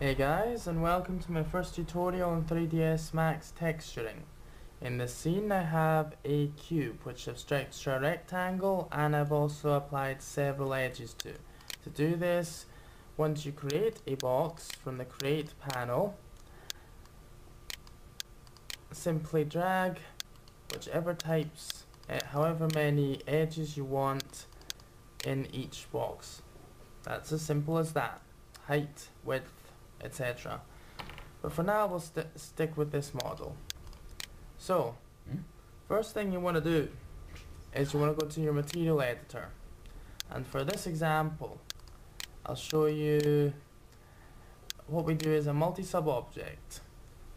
Hey guys, and welcome to my first tutorial on 3ds Max texturing. In this scene I have a cube which abstracts to a rectangle, and I've also applied several edges to. To do this, once you create a box from the create panel, simply drag whichever types, however many edges you want in each box. That's as simple as that. Height, width, etc. But for now we'll stick with this model. So first thing you want to do is you want to go to your material editor, and for this example I'll show you what we do is a multi-sub object.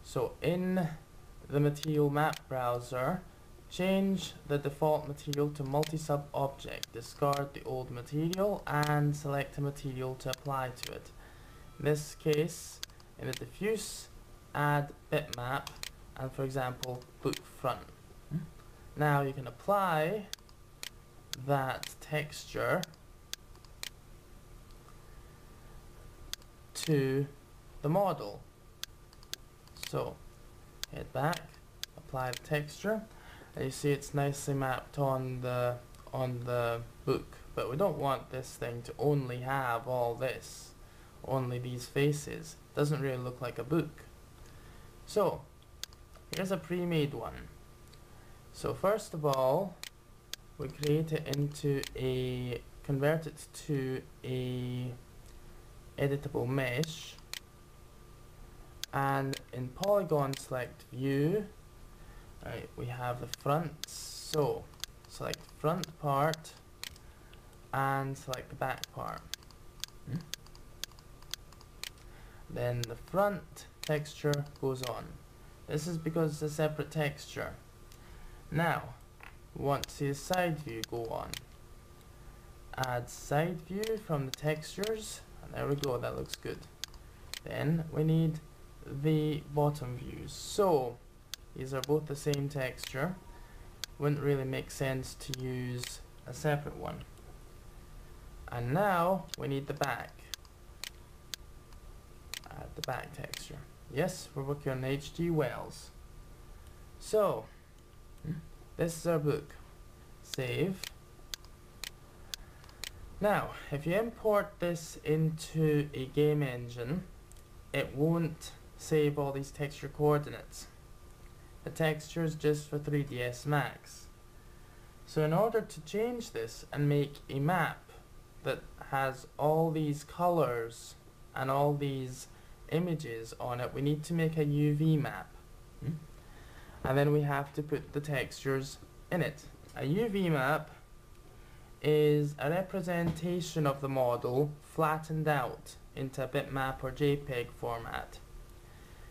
So in the material map browser, change the default material to multi-sub object, discard the old material and select a material to apply to it. In this case, in the diffuse, add bitmap and, for example, book front. Now you can apply that texture to the model. So head back, apply the texture, and you see it's nicely mapped on the book. But we don't want this thing to only have all this. Only these faces. Doesn't really look like a book. So here's a pre-made one. So first of all, we convert it to a editable mesh, and in polygon select view. Right, we have the front, so select front part and select the back part. Then the front texture goes on. This is because it's a separate texture. Now, we want to see the side view go on. Add side view from the textures, and there we go, that looks good. Then we need the bottom views. So, these are both the same texture. Wouldn't really make sense to use a separate one. And now, we need the back. Add the back texture. Yes, we're working on HD Wells. So, this is our book. Save. Now, if you import this into a game engine, it won't save all these texture coordinates. The texture is just for 3ds Max. So in order to change this and make a map that has all these colors and all these images on it, we need to make a UV map. And then we have to put the textures in it. A UV map is a representation of the model flattened out into a bitmap or JPEG format.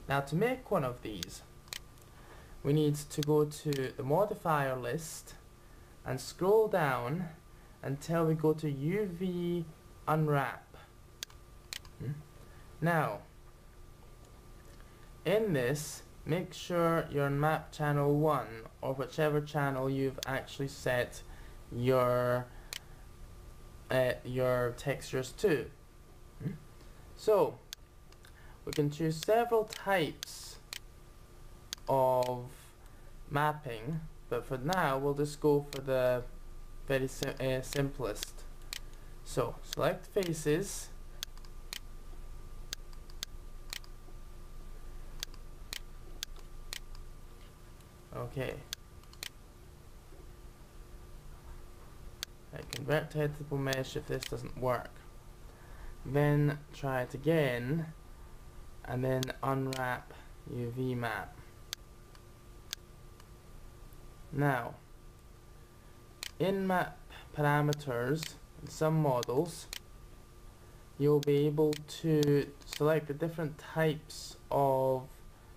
Now to make one of these, we need to go to the modifier list and scroll down until we go to UV unwrap. Now, in this, make sure you're on map channel 1 or whichever channel you've actually set your textures to. So, we can choose several types of mapping, but for now we'll just go for the very simplest. So, select faces. Okay. Right, convert to editable mesh if this doesn't work. Then try it again, and then unwrap UV map. Now, in map parameters, in some models, you'll be able to select the different types of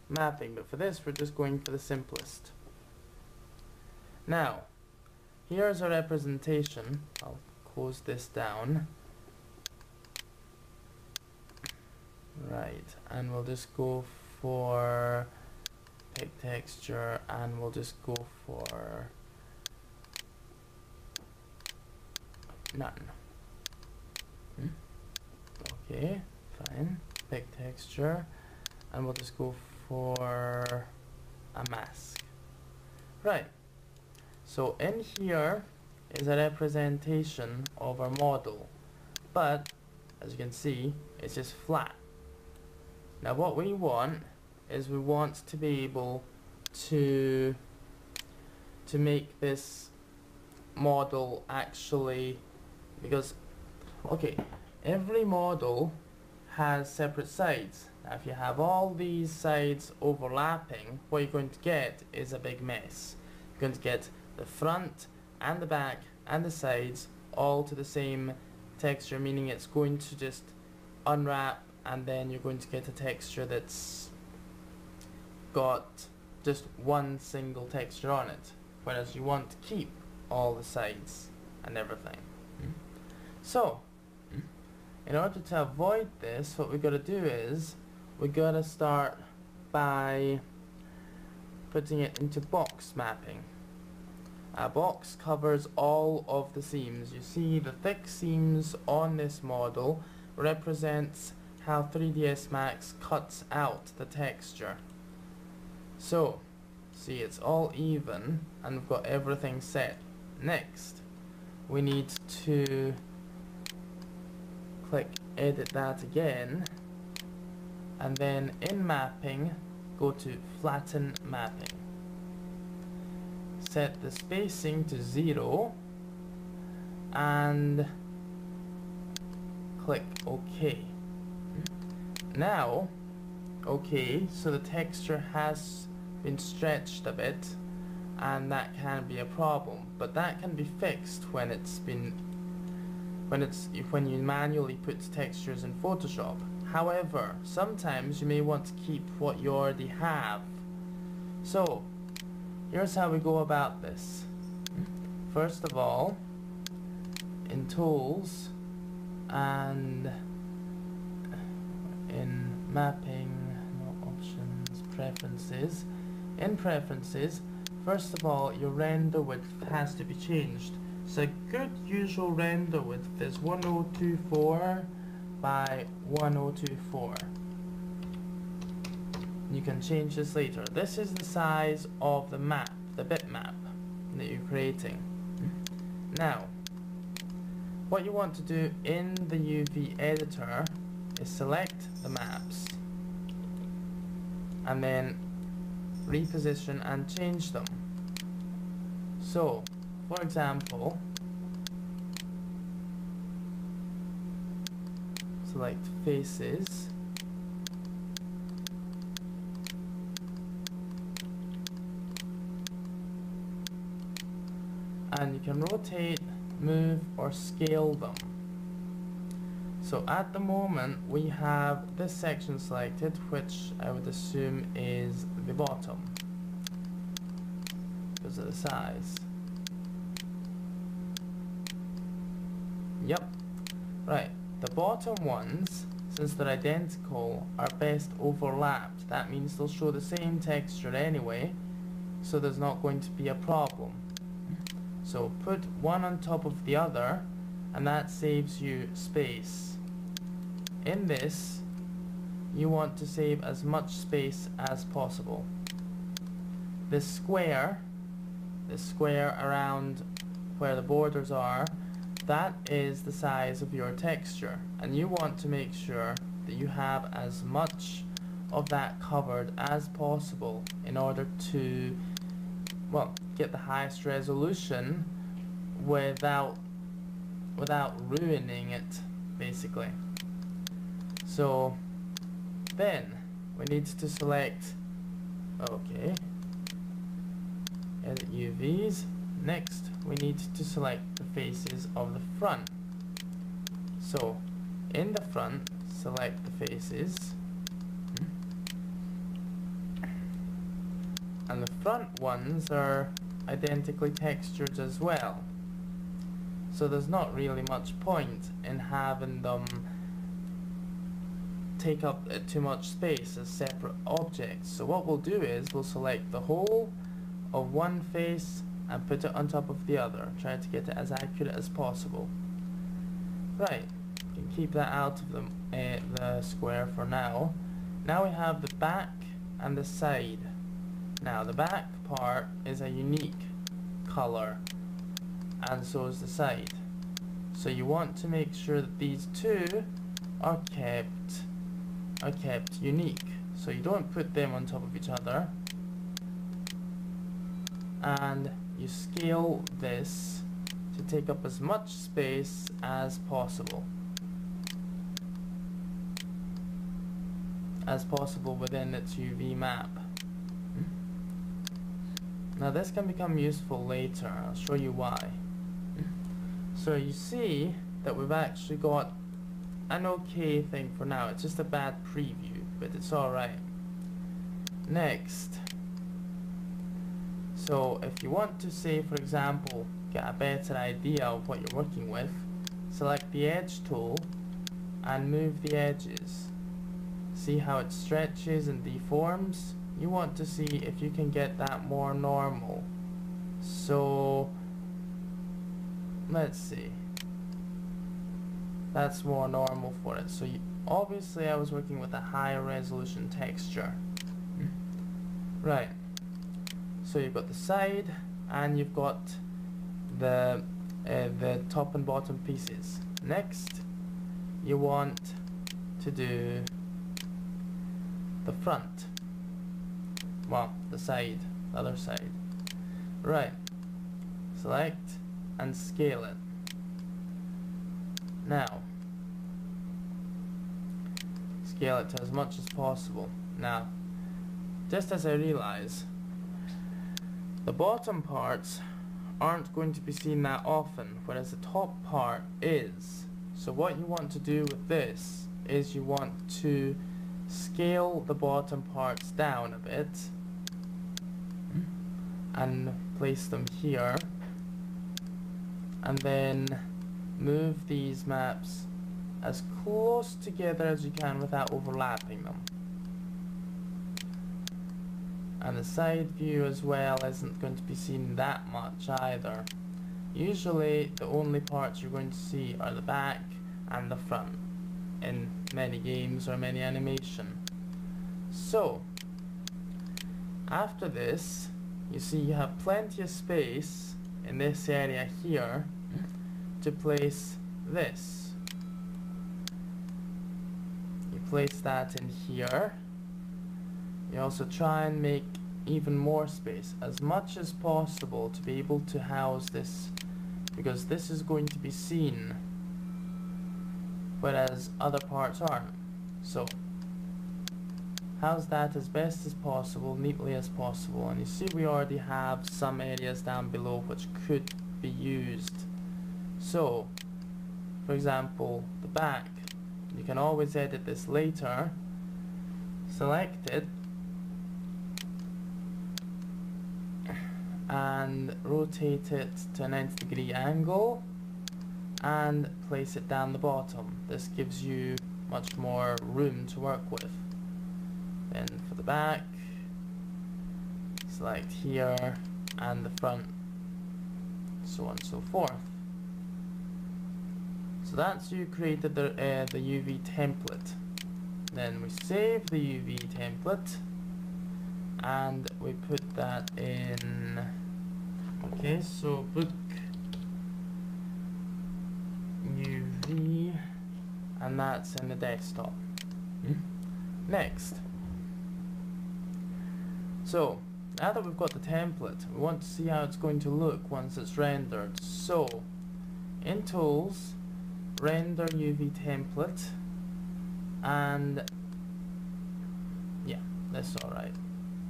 mapping, but for this we're just going for the simplest. Now, here's a representation. I'll close this down. Right, and we'll just go for pick texture, and we'll just go for none. Okay, fine. pick texture, and we'll just go for a mask. Right, so in here is a representation of our model, but as you can see, it's just flat. Now what we want is we want to be able to make this model actually, because okay, every model has separate sides. Now if you have all these sides overlapping, what you're going to get is a big mess. You're going to get the front and the back and the sides all to the same texture, meaning it's going to just unwrap, and then you're going to get a texture that's got just one single texture on it, whereas you want to keep all the sides and everything. So in order to avoid this, what we've got to do is we've got to start by putting it into box mapping. A box covers all of the seams. You see the thick seams on this model represents how 3ds Max cuts out the texture. So see, it's all even and we've got everything set. Next we need to click edit that again, and then in mapping go to flatten mapping, set the spacing to 0 and click OK. Now okay, so the texture has been stretched a bit, and that can be a problem, but that can be fixed when you manually put textures in Photoshop. However, sometimes you may want to keep what you already have. So here's how we go about this. First of all, in Tools and in Mapping, no Options, Preferences. In Preferences, first of all, your render width has to be changed. So a good usual render width is 1024 by 1024. You can change this later. This is the size of the map, the bitmap that you're creating. Now, what you want to do in the UV editor is select the maps and then reposition and change them. So, for example, select faces, and you can rotate, move or scale them. So at the moment we have this section selected, which I would assume is the bottom because of the size. Yep, right, the bottom ones, since they're identical, are best overlapped. That means they'll show the same texture anyway, so there's not going to be a problem. So put one on top of the other, and that saves you space. In this, you want to save as much space as possible. This square around where the borders are, that is the size of your texture, and you want to make sure that you have as much of that covered as possible in order to, well, get the highest resolution without ruining it, basically. So then we need to select, okay, edit UVs. Next we need to select the faces of the front. So in the front, select the faces, and the front ones are identically textured as well. So there's not really much point in having them take up too much space as separate objects. So what we'll do is we'll select the whole of one face and put it on top of the other. Try to get it as accurate as possible. Right, you can keep that out of the the square for now. Now we have the back and the side. Now the back part is a unique color, and so is the side. So you want to make sure that these two are kept unique. So you don't put them on top of each other, and you scale this to take up as much space as possible within its UV map. Now this can become useful later. I'll show you why. So you see that we've actually got an okay thing for now. It's just a bad preview, but it's alright. Next, so if you want to, say for example, get a better idea of what you're working with, select the edge tool and move the edges. See how it stretches and deforms? You want to see if you can get that more normal. So let's see, that's more normal for it. So obviously I was working with a higher resolution texture. Right, so you've got the side and you've got the top and bottom pieces. Next you want to do the front, well, the side, the other side. Right, select and scale it. Now scale it to as much as possible. Now just as I realize, the bottom parts aren't going to be seen that often, whereas the top part is. So what you want to do with this is you want to scale the bottom parts down a bit and place them here, and then move these maps as close together as you can without overlapping them. And the side view as well isn't going to be seen that much either. Usually the only parts you're going to see are the back and the front in many games or many animation. So after this, you see you have plenty of space in this area here to place this. You place that in here. You also try and make even more space, as much as possible, to be able to house this, because this is going to be seen whereas other parts aren't. So house that as best as possible, neatly as possible. And you see we already have some areas down below which could be used. So for example, the back, you can always edit this later. Select it and rotate it to a 90-degree angle and place it down the bottom. This gives you much more room to work with. Then for the back, select here, and the front, so on and so forth. So that's you created the UV template. Then we save the UV template and we put that in. Okay, so book UV, and that's in the desktop. Next, so now that we've got the template, we want to see how it's going to look once it's rendered. So in Tools, Render UV Template, and yeah, that's alright.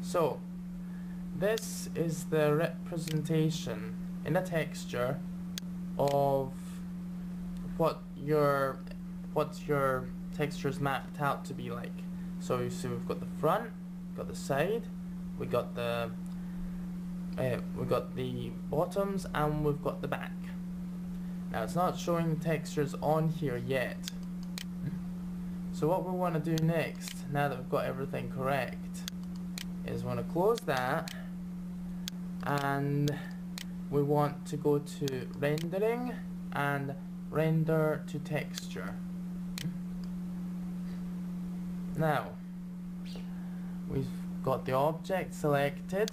So this is the representation in a texture of what your texture's mapped out to be like. So you see we've got the front, got the side, we got the bottoms, and we've got the back. Now it's not showing the textures on here yet. So what we want to do next, now that we've got everything correct, is we want to close that, and we want to go to rendering and render to texture. Now, we've got the object selected,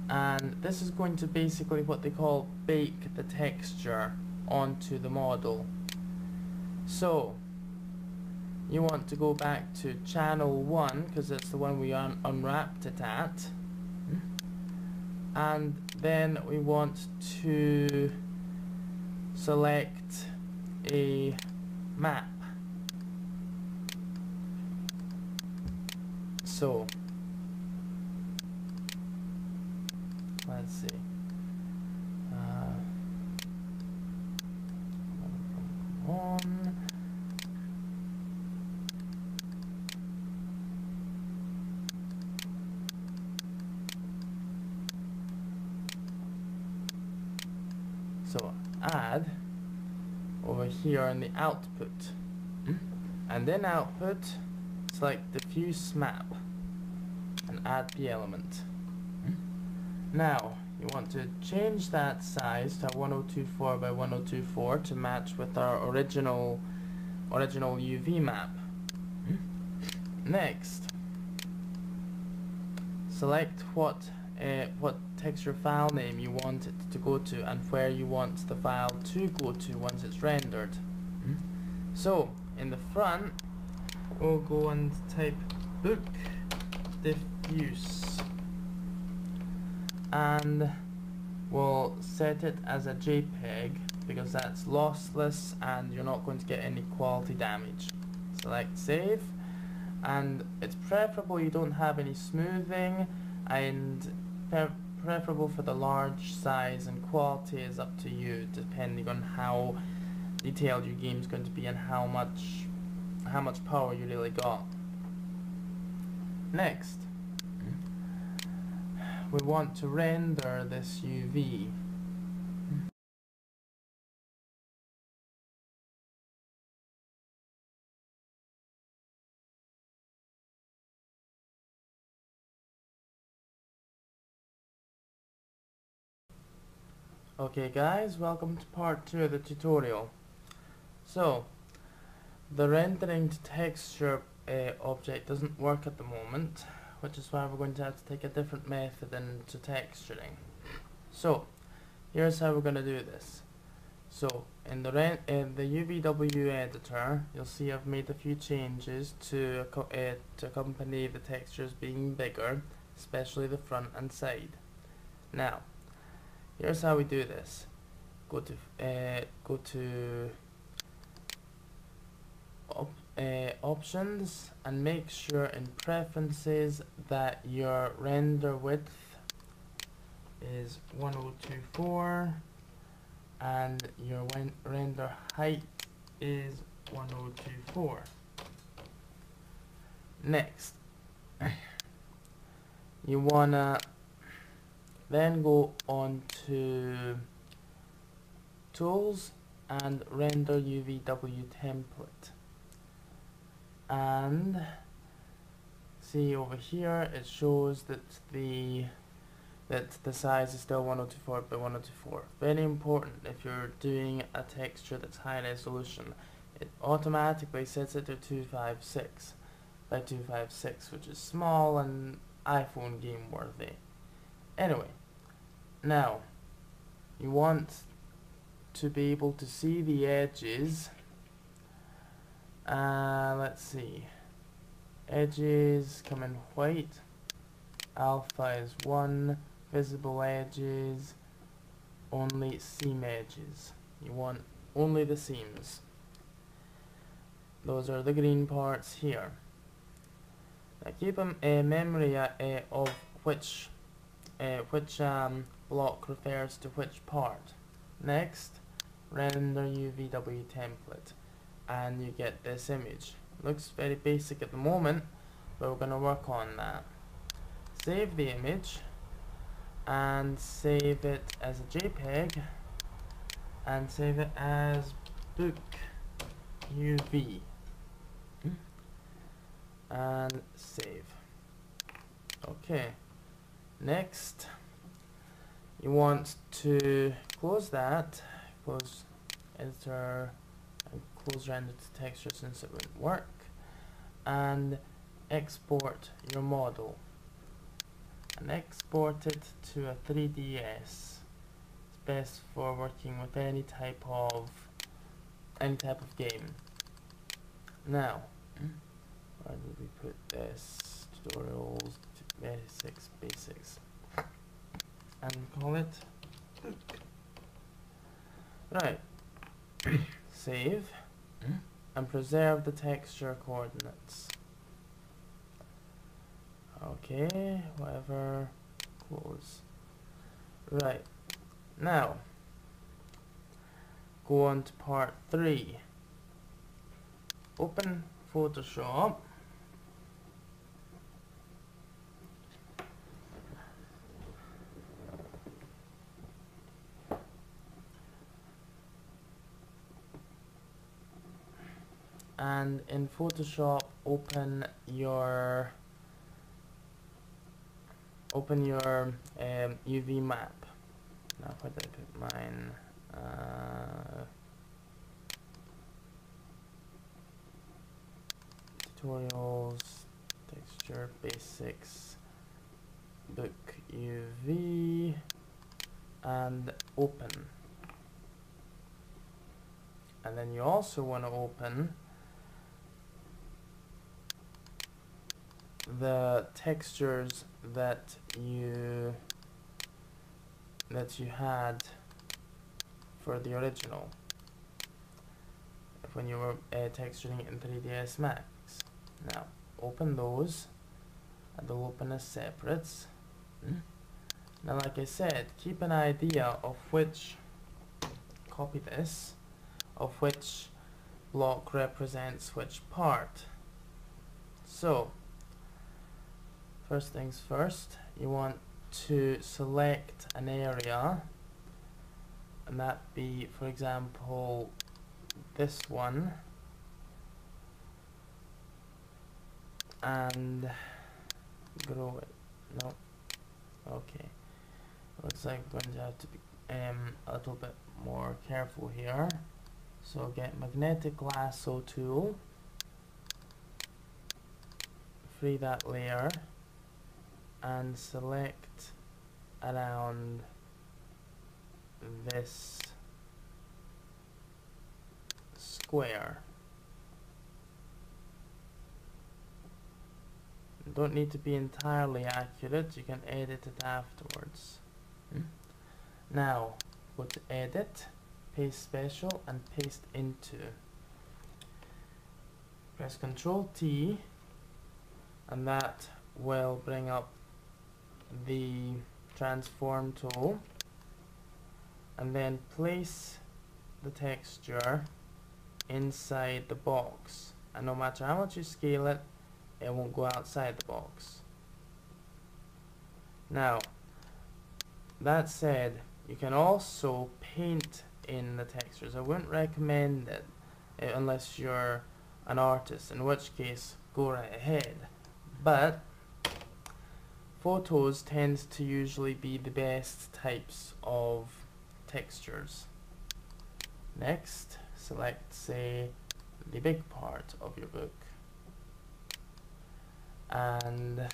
and this is going to basically what they call bake the texture onto the model. So you want to go back to channel 1 because it's the one we unwrapped it at, and then we want to select a map. So let's see. Come on. So add over here in the output, and then output select diffuse map and add the element. Now you want to change that size to 1024 by 1024 to match with our original UV map. Next, select what texture file name you want it to go to and where you want the file to go to once it's rendered. So in the front, we'll go and type book diffuse, and we'll set it as a JPEG because that's lossless and you're not going to get any quality damage. Select save, and it's preferable you don't have any smoothing, and preferable for the large size, and quality is up to you depending on how detailed your game's going to be and how much power you really got. Next, we want to render this UV. Okay guys, welcome to part 2 of the tutorial. So, the rendering to texture object doesn't work at the moment, which is why we're going to have to take a different method into texturing. So, here's how we're going to do this. So, in the UVW editor, you'll see I've made a few changes to accompany the textures being bigger, especially the front and side. Now, here's how we do this. Go to options and make sure in preferences that your render width is 1024 and your render height is 1024. Next, you wanna then go on to tools and render UVW template, and see over here it shows that the size is still 1024 by 1024. Very important if you're doing a texture that's high resolution. It automatically sets it to 256 by 256, which is small and iPhone game worthy. Anyway, now you want to be able to see the edges. Let's see, edges come in white, alpha is 1, visible edges, only seam edges. You want only the seams. Those are the green parts here. Now keep a memory of which block refers to which part. Next, render UVW template, and you get this image. Looks very basic at the moment, but we're going to work on that. Save the image and save it as a JPEG and save it as book UV and save. Okay, next you want to close that, close editor and pose render to texture since it wouldn't work, and export your model and export it to a 3ds. It's best for working with any type of game. Now, where did we put this? Tutorials, basics, and call it right. Save and preserve the texture coordinates. Okay, whatever. Close. Right. Now, go on to part 3. Open Photoshop. And in Photoshop, open your UV map. Now, where did I put mine? Tutorials, texture, basics, book UV, and open. And then you also want to open the textures that you had for the original when you were texturing it in 3ds Max. Now open those, and they'll open as separates. Now, like I said, keep an idea of which, copy this, of which block represents which part. So first things first, you want to select an area, and that be, for example, this one, and grow it. No, okay. Looks like we're going to have to be a little bit more careful here. So get magnetic lasso tool, free that layer, and select around this square. You don't need to be entirely accurate, you can edit it afterwards. Now go to edit, paste special, and paste into. Press Ctrl T, and that will bring up the transform tool, and then place the texture inside the box, and no matter how much you scale it, it won't go outside the box. Now, that said, you can also paint in the textures. I wouldn't recommend it unless you're an artist, in which case go right ahead, but photos tends to usually be the best types of textures. Next, select, say, the big part of your book, and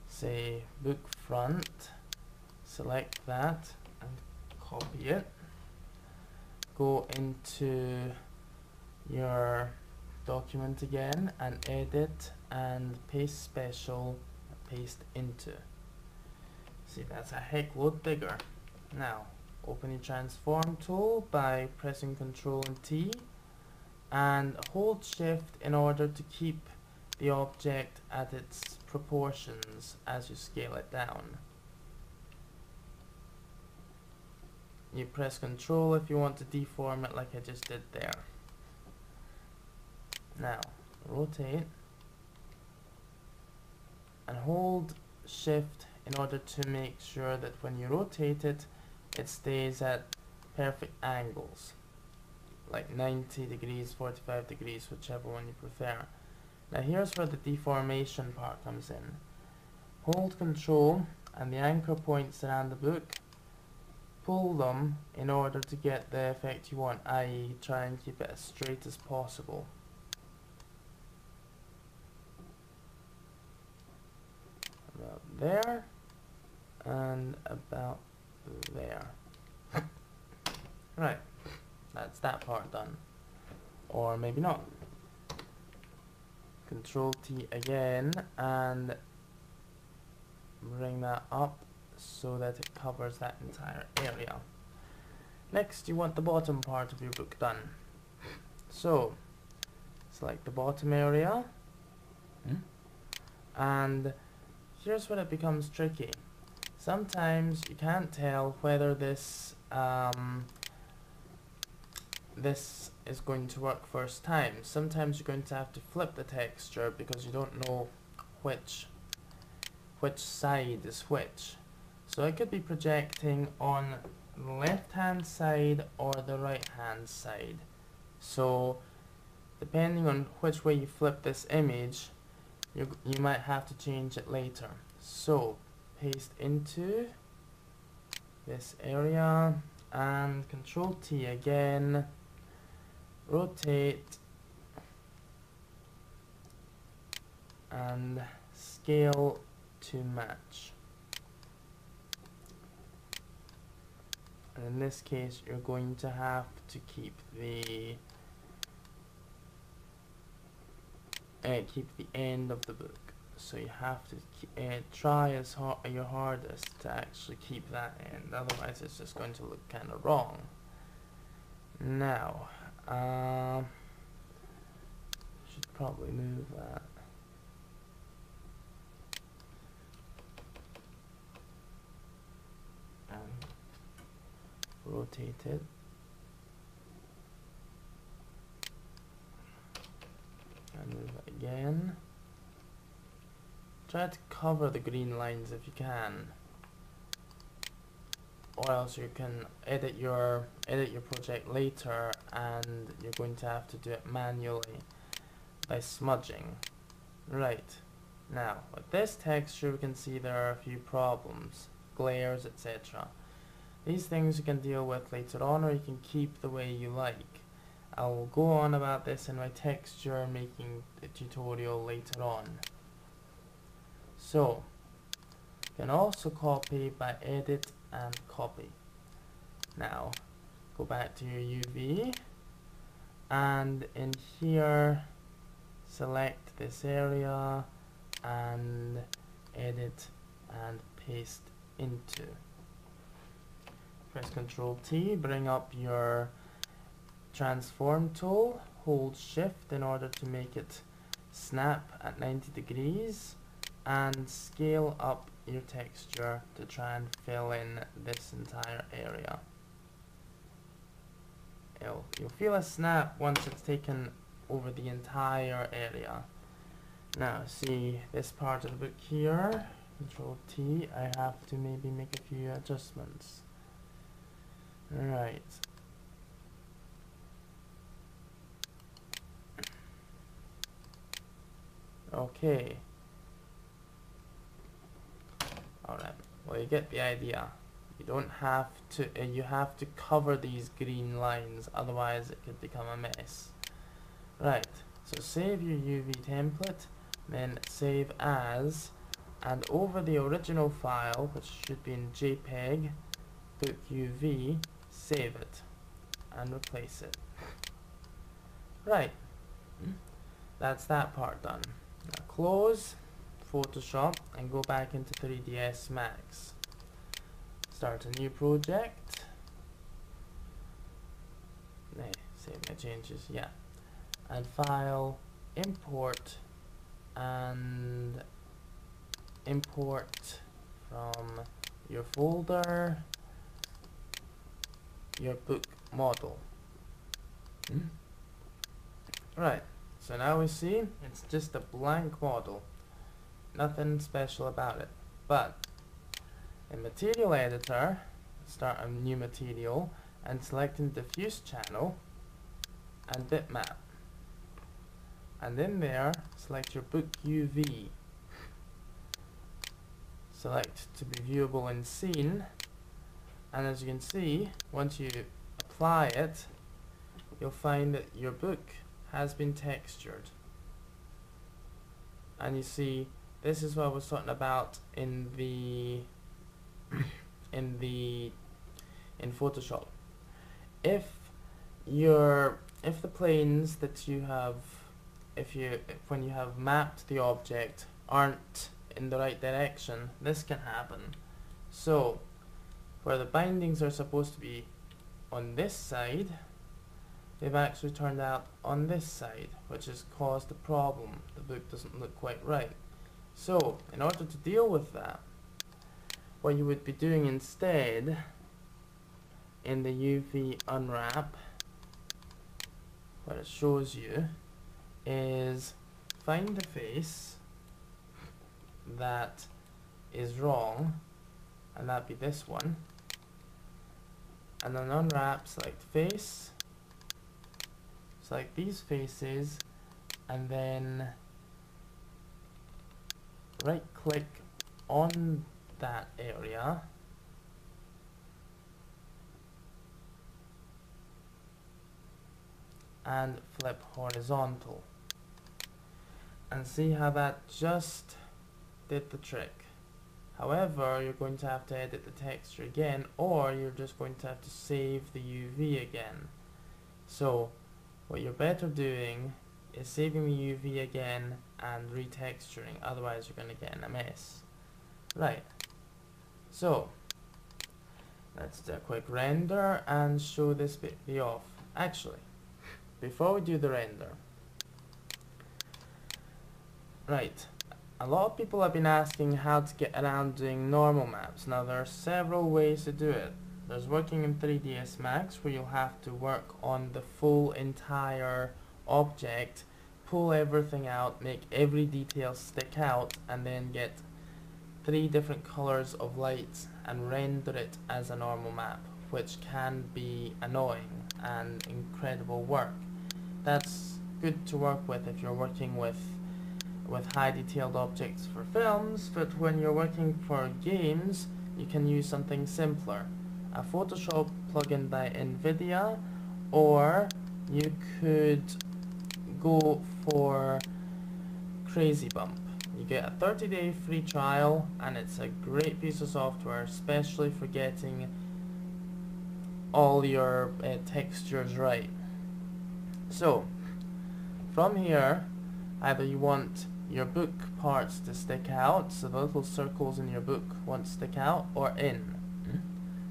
say book front, select that and copy it, go into your document again and edit and paste special, paste into. See, that's a heck load bigger. Now open your transform tool by pressing Ctrl and T, and hold shift in order to keep the object at its proportions as you scale it down. You press Ctrl if you want to deform it like I just did there. Now rotate and hold shift in order to make sure that when you rotate it, it stays at perfect angles, like 90 degrees, 45 degrees, whichever one you prefer. Now here's where the deformation part comes in. Hold Control and the anchor points around the book, pull them in order to get the effect you want, i.e. try and keep it as straight as possible. About there and about there. Right, that's that part done. Or maybe not. Control T again and bring that up so that it covers that entire area. Next, you want the bottom part of your book done. So, select the bottom area, and here's where it becomes tricky. Sometimes you can't tell whether this this is going to work first time. Sometimes you're going to have to flip the texture because you don't know which side is which. So I could be projecting on the left hand side or the right hand side. So depending on which way you flip this image, you might have to change it later. So paste into this area and Control T again, rotate and scale to match. And in this case you're going to have to keep the end of the book. So you have to try your hardest to actually keep that end, otherwise it's just going to look kind of wrong. Now, should probably move that. And rotate it. And move it again. Try to cover the green lines if you can, or else you can edit your project later and you're going to have to do it manually by smudging. Right, now with this texture we can see there are a few problems, glares, etc. These things you can deal with later on, or you can keep the way you like. I'll go on about this in my texture making tutorial later on. So, you can also copy by edit and copy. Now, go back to your UV, and in here, select this area, and edit and paste into. Press Ctrl T, bring up your transform tool, hold shift in order to make it snap at 90 degrees, and scale up your texture to try and fill in this entire area. You'll feel a snap once it's taken over the entire area. Now see this part of the book here, Control T, I have to maybe make a few adjustments. Right. Okay. Alright, well, you get the idea. You don't have to, you have to cover these green lines, otherwise it could become a mess. Right, so save your UV template, then save as, and over the original file, which should be in JPEG, book UV, save it, and replace it. Right, that's that part done. Now close Photoshop and go back into 3ds Max. Start a new project. Save my changes, yeah. And file, import, and import from your folder your book model. Right, so now we see it's just a blank model. Nothing special about it. But in material editor, start a new material and select in diffuse channel and bitmap. And in there, select your book UV. Select to be viewable in scene And as you can see, once you apply it, you'll find that your book has been textured. And you see, this is what I was talking about in the in Photoshop. If the planes that you have, when you have mapped the object aren't in the right direction, this can happen. So where the bindings are supposed to be on this side, they've actually turned out on this side, which has caused a problem. The book doesn't look quite right. So in order to deal with that, what you would be doing instead in the UV unwrap, what it shows you is find the face that is wrong, and that'd be this one, and then unwrap, select face, select these faces, and then right click on that area and flip horizontal, and see how that just did the trick. However, you're going to have to edit the texture again, or you're just going to have to save the UV again. So what you're better doing is saving the UV again and retexturing, otherwise you're going to get in a mess. Right, so let's do a quick render and show this bit be off. Actually, before we do the render, right, a lot of people have been asking how to get around doing normal maps. Now there are several ways to do it. There's working in 3ds Max, where you'll have to work on the full entire object, pull everything out, make every detail stick out, and then get 3 different colors of lights and render it as a normal map, which can be annoying and incredible work. That's good to work with if you're working with high detailed objects for films, but when you're working for games, you can use something simpler. A Photoshop plugin by NVIDIA, or you could go for Carzybump. You get a 30-day free trial, and it's a great piece of software, especially for getting all your textures right. So from here, either you want your book parts to stick out, so the little circles in your book want to stick out, or in.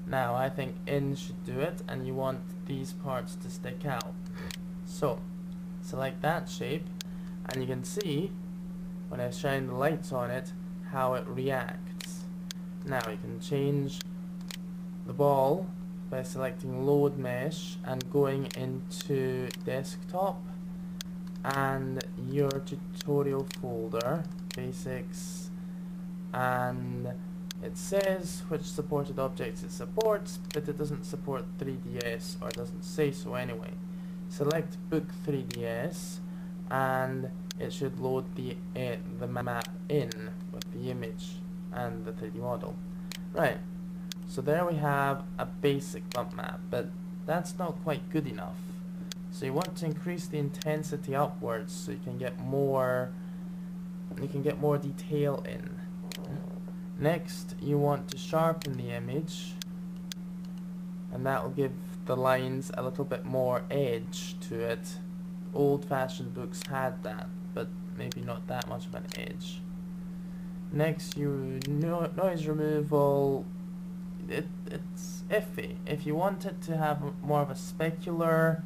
Now I think in should do it, and you want these parts to stick out. So select that shape, and you can see when I shine the lights on it how it reacts. Now you can change the ball by selecting load mesh and going into desktop and your tutorial folder, basics, and it says which supported objects it supports, but it doesn't support 3ds, or doesn't say so anyway. Select book 3ds and it should load the map in with the image and the 3D model. Right, so there we have a basic bump map, but that's not quite good enough. So you want to increase the intensity upwards so you can get more detail in. Next, you want to sharpen the image, and that will give the lines a little bit more edge to it. Old-fashioned books had that, but maybe not that much of an edge. Next, noise removal. It's iffy. If you want it to have more of a specular,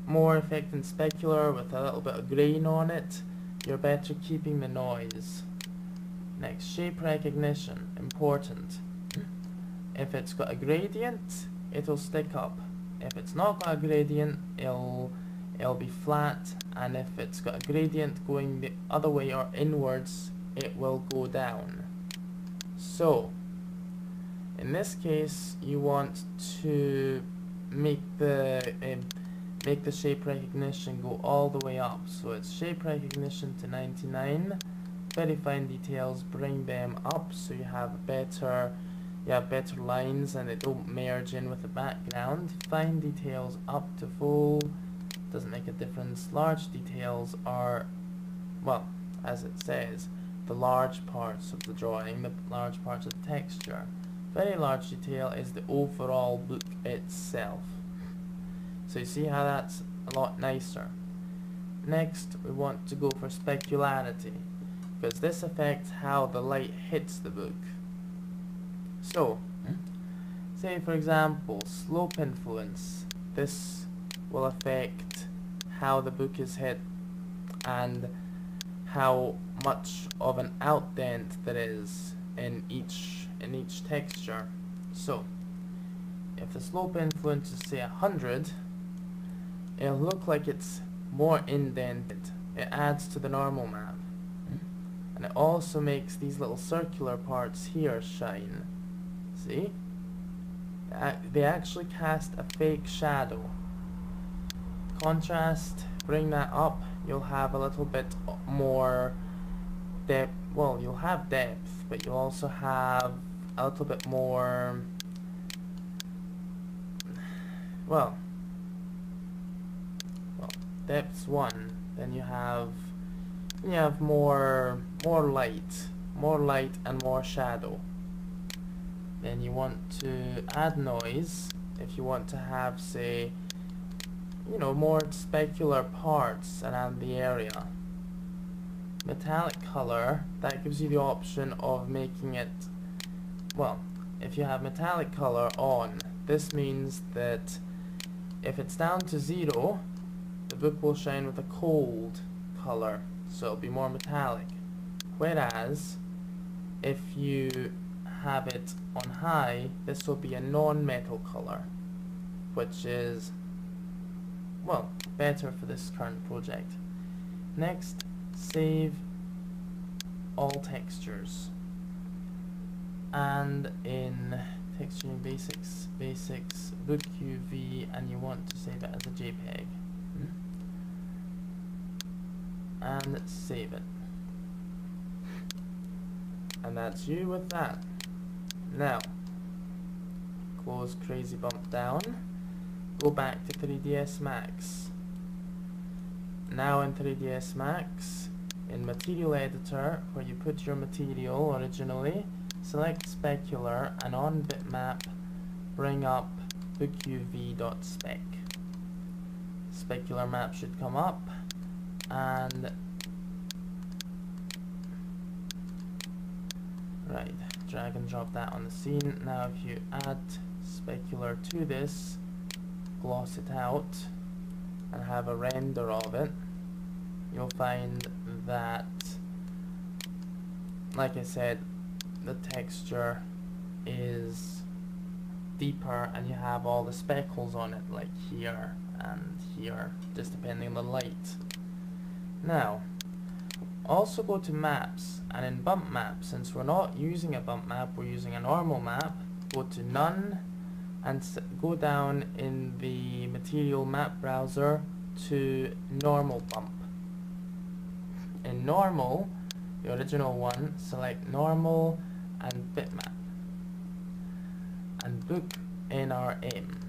more effect in specular with a little bit of grain on it, you're better keeping the noise. Next, shape recognition, important. If it's got a gradient, it'll stick up. If it's not got a gradient, it'll be flat, and if it's got a gradient going the other way or inwards, it will go down. So in this case, you want to make the shape recognition go all the way up. So it's shape recognition to 99. Very fine details, bring them up so you have better you have better lines and they don't merge in with the background. Fine details up to full, doesn't make a difference. Large details are, well, as it says, the large parts of the drawing, the large parts of the texture. Very large detail is the overall book itself. So you see how that's a lot nicer. Next, we want to go for specularity, because this affects how the light hits the book. So, say for example, slope influence. This will affect how the book is hit and how much of an outdent there is in each texture. So, if the slope influence is say 100, it'll look like it's more indented. It adds to the normal map. And it also makes these little circular parts here shine. See? They actually cast a fake shadow. Contrast, bring that up, you'll have a little bit more depth. Well, you'll have depth, but you'll also have a little bit more, well, depth's one, then you have more light and more shadow. Then you want to add noise if you want to have, say, more specular parts around the area. Metallic color, that gives you the option of making it, well, if you have metallic color on, this means that if it's down to 0, the book will shine with a cold color, so it'll be more metallic. Whereas, if you have it on high, this will be a non-metal color, which is, well, better for this current project. Next, save all textures. And in texturing basics, book UV, and you want to save it as a JPEG. And save it. And that's you with that. Now, close Carzybump down, go back to 3ds Max. Now in 3ds Max, in Material Editor, where you put your material originally, select Specular, and on bitmap, bring up bookuv.spec. Specular map should come up, and right, drag and drop that on the scene. Now if you add specular to this, gloss it out, and have a render of it, you'll find that, like I said, the texture is deeper and you have all the speckles on it, like here and here, just depending on the light. Now, also go to maps, and in bump map, since we're not using a bump map, we're using a normal map, go to none and go down in the material map browser to normal bump. In normal, the original one, select normal and bitmap and book NRM.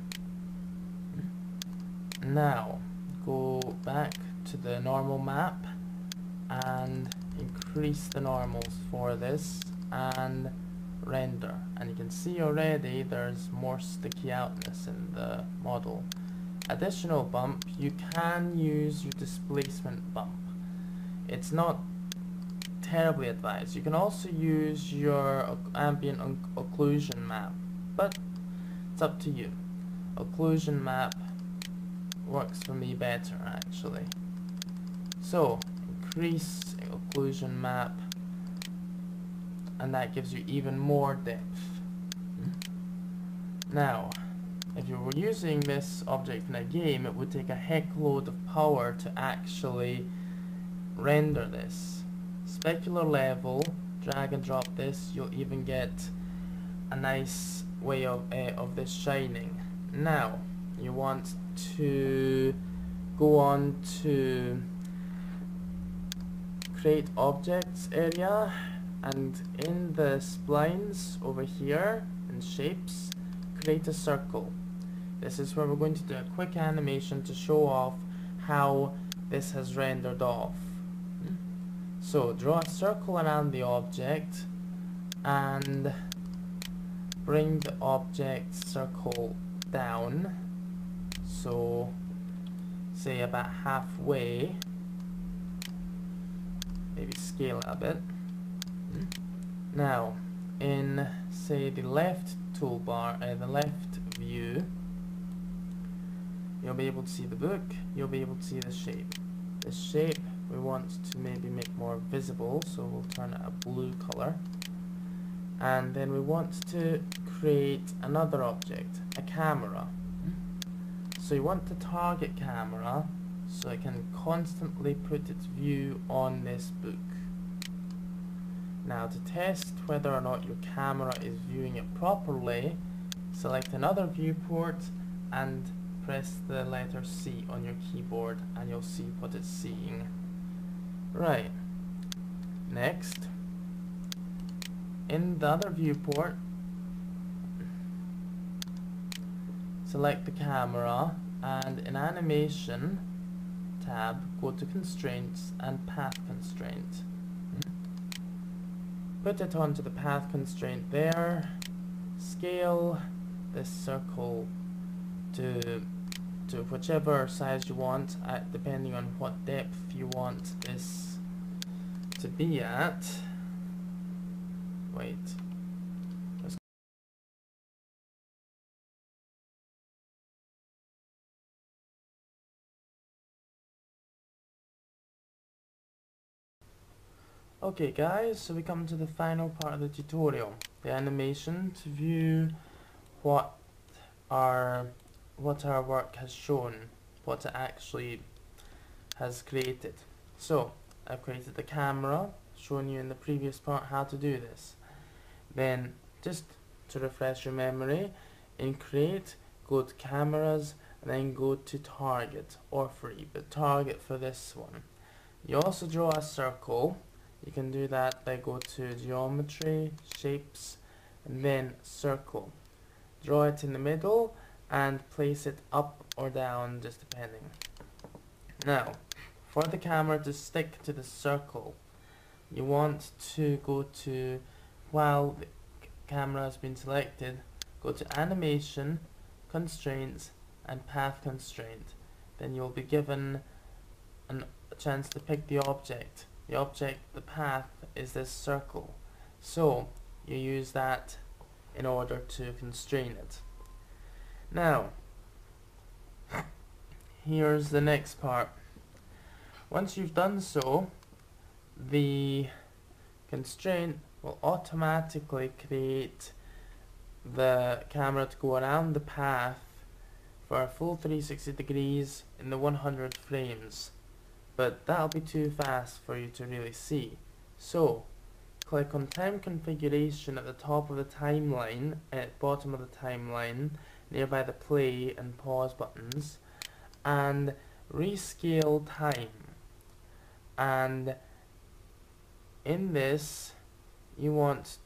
Now go back to the normal map and increase the normals for this and render, and you can see already there's more sticky outness in the model. Additional bump, you can use your displacement bump. It's not terribly advised. You can also use your ambient occlusion map, but it's up to you. Occlusion map works for me better actually. So increase occlusion map, and that gives you even more depth. Now, if you were using this object in a game, it would take a heck load of power to actually render this. Specular level, drag and drop this, you'll even get a nice way of this shining. Now, you want to go on to create objects area, and in the splines over here, in shapes, create a circle. This is where we're going to do a quick animation to show off how this has rendered off. So draw a circle around the object and bring the object circle down, so say about halfway, maybe scale it a bit. Now in say the left toolbar, the left view, you'll be able to see the book, you'll be able to see the shape. This shape we want to maybe make more visible, so we'll turn it a blue color. And then we want to create another object, a camera. So you want the target camera so it can constantly put its view on this book. Now to test whether or not your camera is viewing it properly, select another viewport and press the letter C on your keyboard and you'll see what it's seeing. Right. Next, in the other viewport, select the camera and in Animation tab, go to Constraints and Path Constraint. Put it onto the path constraint there. Scale this circle to whichever size you want, depending on what depth you want this to be at. Wait. Okay guys, so we come to the final part of the tutorial, the animation to view what our work has shown, what it actually has created. So I've created the camera, shown you in the previous part how to do this. Then just to refresh your memory, in Create, go to Cameras and then go to Target, or Free, but Target for this one. You also draw a circle. You can do that by go to Geometry, Shapes, and then Circle. Draw it in the middle and place it up or down, just depending. Now, for the camera to stick to the circle, you want to go to, while the camera has been selected, go to Animation, Constraints, and Path Constraint. Then you'll be given a chance to pick the object. The object, the path, is this circle. So you use that in order to constrain it. Now, here's the next part. Once you've done so, the constraint will automatically create the camera to go around the path for a full 360 degrees in the 100 frames. But that'll be too fast for you to really see. So click on Time Configuration at the top of the timeline, at bottom of the timeline, nearby the play and pause buttons, and rescale time. And in this, you want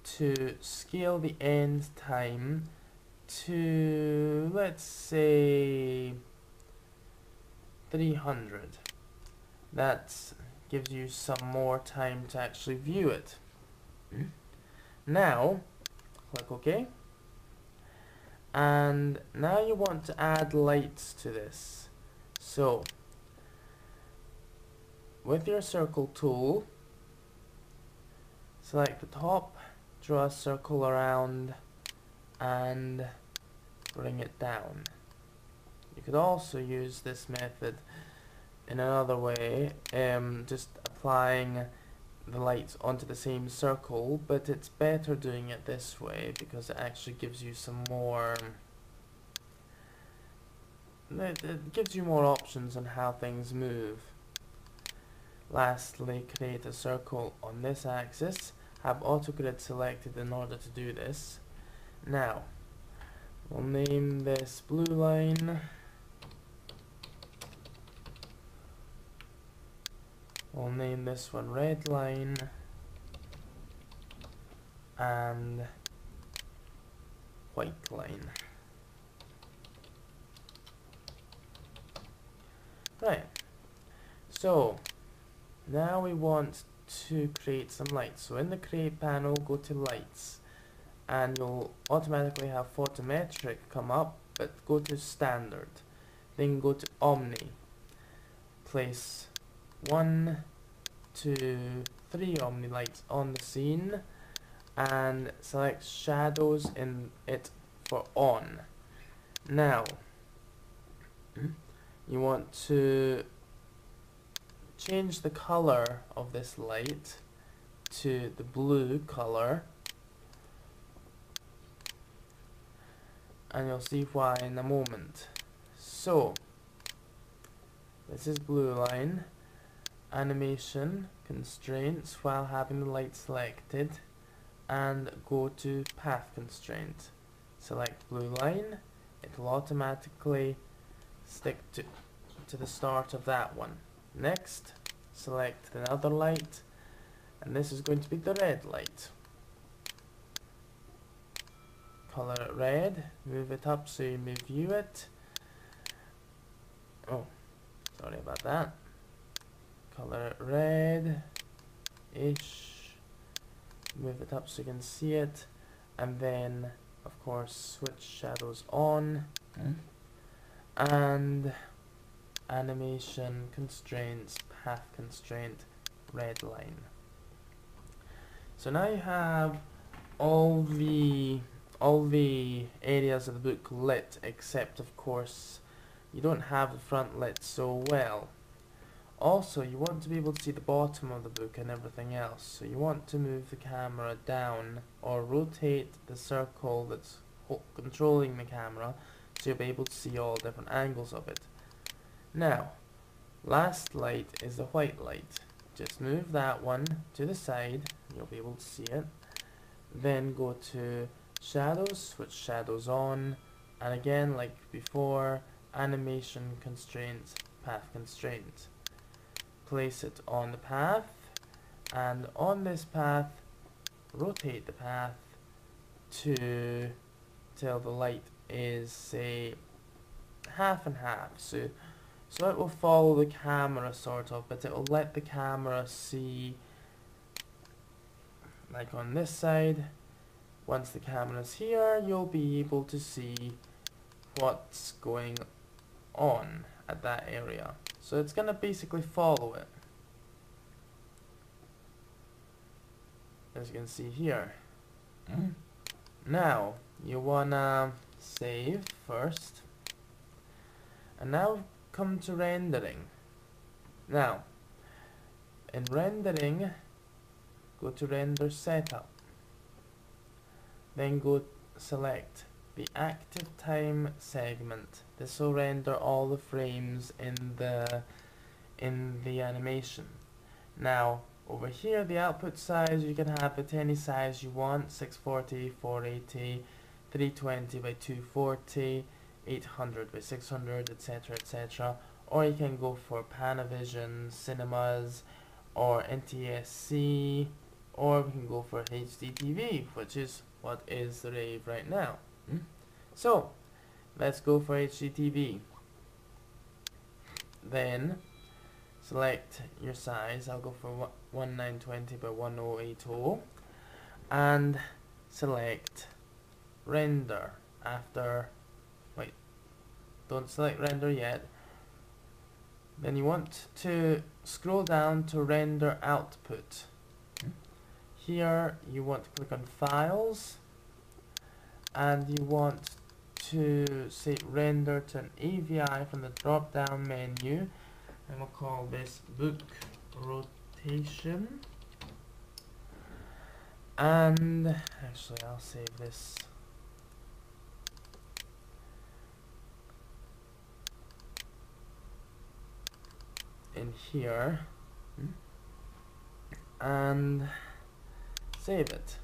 to scale the end time to, let's say, 300. That gives you some more time to actually view it. Now, click OK. And now you want to add lights to this. So, with your circle tool, select the top, draw a circle around, and bring it down. You could also use this method in another way, just applying the lights onto the same circle, but it's better doing it this way because it actually gives you some more, it gives you more options on how things move. Lastly, create a circle on this axis. Have autogrid selected in order to do this. Now, we'll name this blue line. We'll name this one red line, and white line. Right, so now we want to create some lights. So in the create panel, go to lights, and you'll automatically have photometric come up, but go to standard, then go to omni, place 1, 2, 3 omni lights on the scene, and select shadows in it for on. Now you want to change the color of this light to the blue color, and you'll see why in a moment. So this is blue line, animation constraints while having the light selected, and go to path constraint. Select blue line, it will automatically stick to the start of that one. Next, select another light, and this is going to be the red light. Color it red, move it up so you may view it. Oh, sorry about that. Color it red-ish, move it up so you can see it, and then of course switch shadows on, and animation constraints, path constraint, red line. So now you have all the areas of the book lit, except of course you don't have the front lit so well. Also, you want to be able to see the bottom of the book and everything else, so you want to move the camera down or rotate the circle that's controlling the camera so you'll be able to see all different angles of it. Now, last light is the white light. Just move that one to the side, you'll be able to see it. Then go to shadows, switch shadows on, and again like before, animation constraints, path constraints. Place it on the path, and on this path rotate the path till the light is, say, half and half, so it will follow the camera sort of, but it will let the camera see, like on this side. Once the camera's here, you'll be able to see what's going on at that area. So it's going to basically follow it, as you can see here. Now you wanna save first, and now come to rendering. Now in rendering, go to render setup, then go select the active time segment. This will render all the frames in the animation. Now over here, the output size, you can have it any size you want: 640, 480, 320 by 240, 800 by 600, etc, etc. Or you can go for Panavision, Cinemas, or NTSC, or we can go for HDTV, which is what is the rave right now. So let's go for HDTV. Then select your size. I'll go for 1920 by 1080, and select render after. Wait, don't select render yet. Then you want to scroll down to render output. Here you want to click on files, and you want to say render to an AVI from the drop down menu, and we'll call this book rotation. And actually I'll save this. In here, and save it.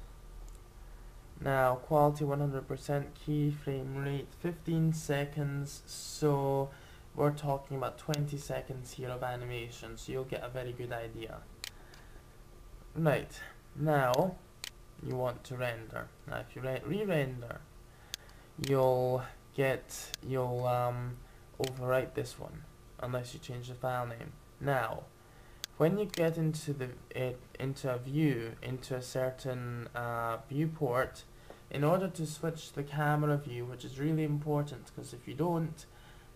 Now quality 100%, keyframe rate 15 seconds, so we're talking about 20 seconds here of animation, so you'll get a very good idea. Right, now you want to render. Now if you re-render, you'll overwrite this one unless you change the file name. Now, when you get into into a view, into a certain viewport, in order to switch the camera view, which is really important, because if you don't,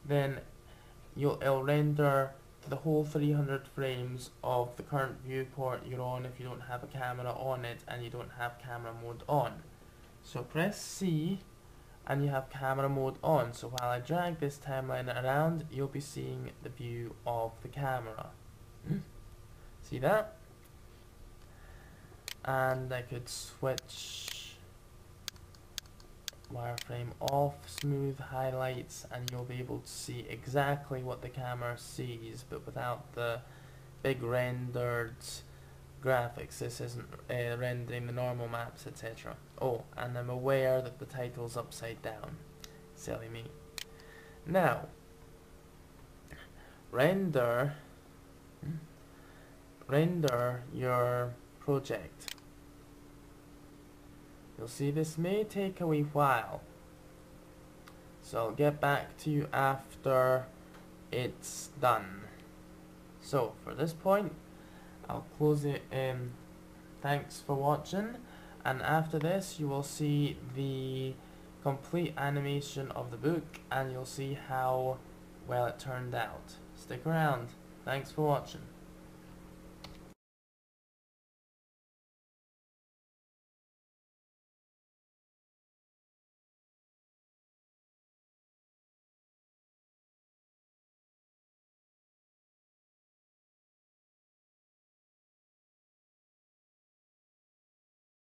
then it'll render the whole 300 frames of the current viewport you're on if you don't have a camera on it and you don't have camera mode on. So press C and you have camera mode on. So while I drag this timeline around, you'll be seeing the view of the camera. See that? And I could switch wireframe off, smooth highlights, and you'll be able to see exactly what the camera sees, but without the big rendered graphics. This isn't rendering the normal maps, etc. Oh, and I'm aware that the title's upside down. Silly me. Now, render your project. You'll see this may take a wee while, so I'll get back to you after it's done. So for this point, I'll close it. Thanks for watching, and after this you will see the complete animation of the book and you'll see how well it turned out. Stick around. Thanks for watching.